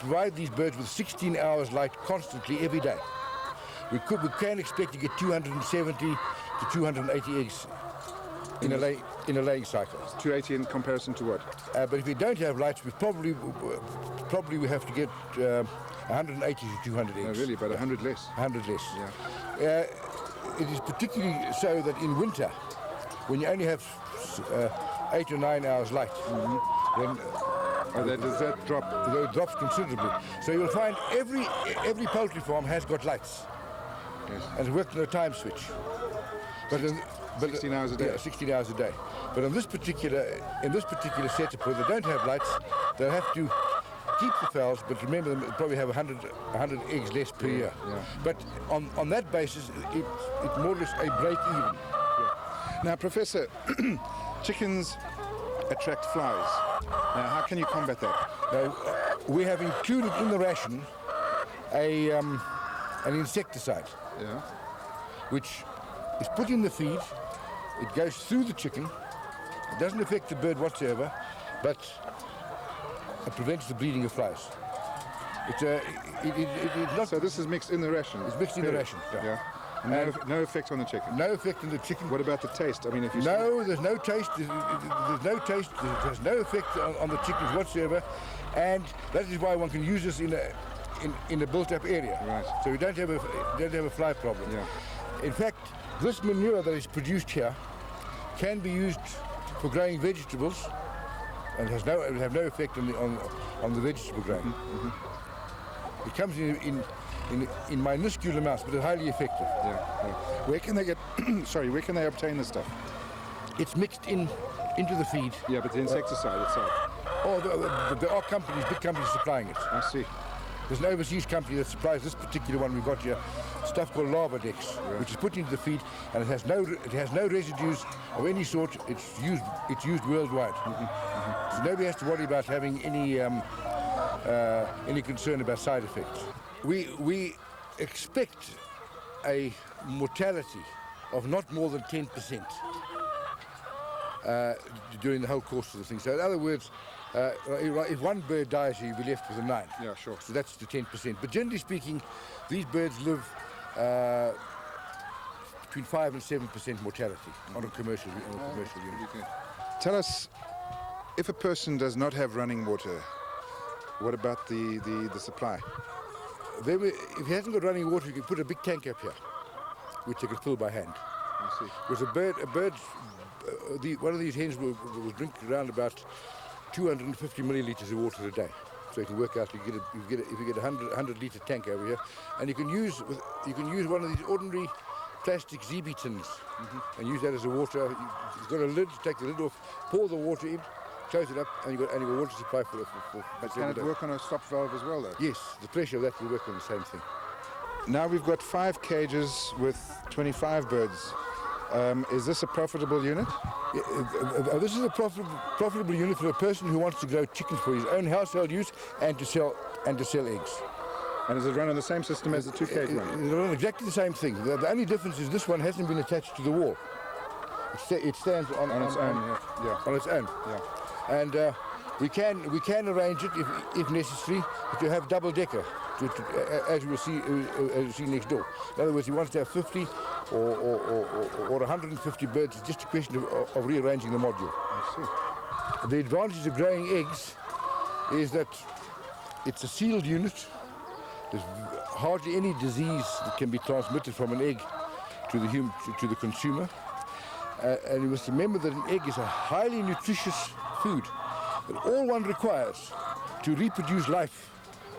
provide these birds with 16 hours light constantly every day. We can expect to get 270 to 280 eggs in a laying cycle. 280 in comparison to what? But if we don't have lights, we probably have to get 180 to 200 eggs. Oh, really? About 100 less? 100 less. Yeah. It is particularly so that in winter, when you only have 8 or 9 hours light, then does that drop? It drops considerably. So you'll find every poultry farm has got lights. Yes. And it works on a time switch. But 16 hours a day. Yeah, 16 hours a day. But in this particular setup where they don't have lights, they'll have to keep the fowls, but remember them probably have 100 eggs less per year. Yeah. But on that basis, it's more or less a break even. Yeah. Now, Professor, chickens attract flies. Now, how can you combat that? Now, we have included in the ration an insecticide, which is put in the feed. It goes through the chicken. It doesn't affect the bird whatsoever, but it prevents the breeding of flies. It's not. So this is mixed in the ration. It's mixed in the ration. Yeah. And no effect on the chicken. No effect on the chicken. What about the taste? I mean, if you there's no taste. There's no taste. There's no effect on the chickens whatsoever, and that is why one can use this in a built-up area. Right. So we don't have a fly problem. Yeah. In fact, this manure that is produced here can be used for growing vegetables, and it will have no effect on the vegetable growing. It comes in minuscule amounts, but it's highly effective. Yeah. Where can they get? Sorry, where can they obtain this stuff? It's mixed into the feed. Yeah, but the insecticide itself. Oh, there are big companies supplying it. I see. There's an overseas company that supplies this particular one we've got here, stuff called Lavadex, which is put into the feed, and it has no residues of any sort. It's used worldwide. So nobody has to worry about having any concern about side effects. We expect a mortality of not more than 10% during the whole course of the thing. So in other words, if one bird dies, you'll be left with a 9. Yeah, sure. So that's the 10%. But generally speaking, these birds live between 5 and 7% mortality on a commercial unit. Okay. Tell us, if a person does not have running water, what about the supply? If he hasn't got running water, you can put a big tank up here, which they can fill by hand. I see. Because one of these hens will drink around about 250 milliliters of water a day. So you can work out if you get a 100-liter tank over here, and you can use one of these ordinary plastic ZB tins and use that as a water. You've got a lid. Take the lid off, pour the water in, close it up, and you've got a water supply for But can it work on a stop valve as well, though? Yes, the pressure of that will work on the same thing. Now we've got 5 cages with 25 birds. Is this a profitable unit? This is a profitable unit for a person who wants to grow chickens for his own household use and to sell eggs. And is it run on the same system as the 2-cage one? It's run exactly the same thing. The only difference is this one hasn't been attached to the wall. It stands on its own. Yeah. On its own. Yeah. And we can arrange it if necessary to have double-decker, as you will see next door. In other words, he wants to have 50 or 150 birds. It's just a question of rearranging the module. I see. The advantage of growing eggs is that it's a sealed unit. There's hardly any disease that can be transmitted from an egg to the consumer. And you must remember that an egg is a highly nutritious food. But all one requires to reproduce life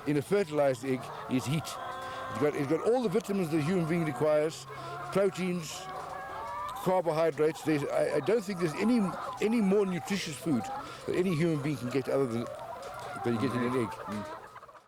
in a fertilized egg is heat. It's got all the vitamins that a human being requires, proteins, carbohydrates. I don't think there's any more nutritious food that any human being can get other than you get in an egg.